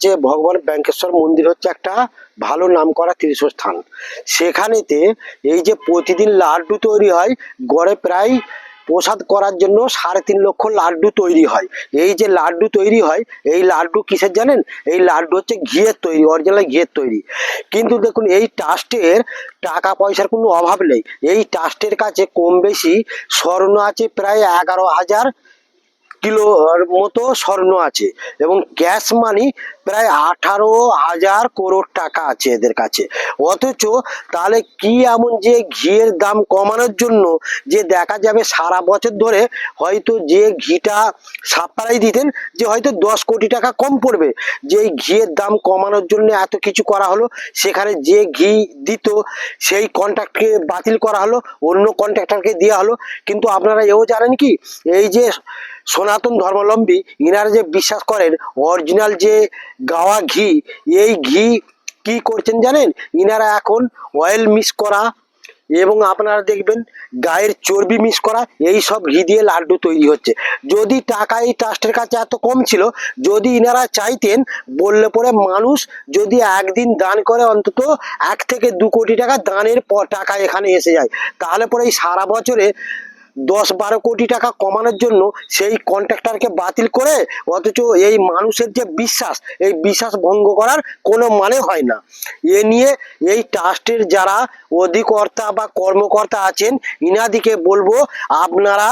কাছে ভগবান ব্যাঙ্কেশ্বর মন্দির হচ্ছে একটা ভালো নামকরা তীর্থস্থান। সেখানেতে এই যে প্রতিদিন লাড্ডু তৈরি হয়, গড়ে প্রায় প্রসাদ করার জন্য 3.5 লক্ষ লাড্ডু তৈরি হয়। এই যে লাড্ডু তৈরি হয়, এই লাড্ডু কিসের জানেন? এই লাড্ডু হচ্ছে ঘিয়ের তৈরি, অরিজিনাল ঘিয়ের তৈরি। কিন্তু দেখুন, এই ট্রাস্টের টাকা পয়সার কোনো অভাব নেই। এই ট্রাস্টের কাছে কম বেশি স্বর্ণ আছে প্রায় 11,000 কিলোর মতো স্বর্ণ আছে, এবং ক্যাশ মানি প্রায় 18,000 করোড় টাকা আছে এদের কাছে। অথচ তাহলে কি এমন যে ঘিয়ের দাম কমানোর জন্য যে দেখা যাবে সারা বছর ধরে হয়তো যে ঘিটা সাপ্লাই দিতেন, যে হয়তো 10 কোটি টাকা কম পড়বে, যে ঘিয়ের দাম কমানোর জন্য এত কিছু করা হলো, সেখানে যে ঘি দিত সেই কন্ট্রাক্টকে বাতিল করা হলো, অন্য কন্ট্রাক্টরকে দেওয়া হলো। কিন্তু আপনারা এও জানেন কি, এই যে সনাতন ধর্মাবলম্বী ইনারা যে বিশ্বাস করেন অরিজিনাল যে গাওয়া ঘি, এই ঘি কি করছেন জানেন? ইনারা এখন অয়েল মিক্স করা এবং আপনারা দেখবেন গায়ের চর্বি মিক্স করা, এই সব ঘি দিয়ে লাড্ডু তৈরি হচ্ছে। যদি টাকা এই ট্রাস্টের কাছে এত কম ছিল, যদি ইনারা চাইতেন, বললে পরে মানুষ যদি একদিন দান করে অন্তত 1 থেকে 2 কোটি টাকা দানের পর টাকা এখানে এসে যায়, তাহলে পরে এই সারা বছরে 10-12 কোটি টাকা কমানোর জন্য সেই কন্ট্রাক্টরকে বাতিল করে, অথচ এই মানুষের যে বিশ্বাস, এই বিশ্বাস ভঙ্গ করার কোনো মানে হয় না। এ নিয়ে এই ট্রাস্টের যারা অধিকর্তা বা কর্মকর্তা আছেন, ইনাদিকে বলবো আপনারা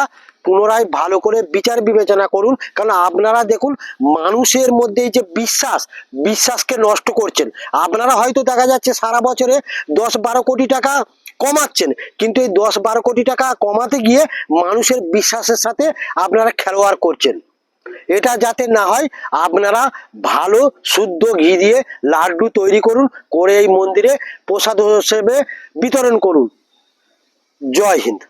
পুনরায় ভালো করে বিচার বিবেচনা করুন। কারণ আপনারা দেখুন, মানুষের মধ্যে যে বিশ্বাসকে নষ্ট করছেন। আপনারা হয়তো দেখা যাচ্ছে সারা বছরে 10-12 কোটি টাকা কমাচ্ছেন, কিন্তু এই 10-12 কোটি টাকা কমাতে গিয়ে মানুষের বিশ্বাসের সাথে আপনারা খেলোয়াড় করছেন। এটা যাতে না হয়, আপনারা ভালো শুদ্ধ ঘি দিয়ে লাড্ডু তৈরি করুন, করে এই মন্দিরে প্রসাদ হিসেবে বিতরণ করুন। জয় হিন্দ।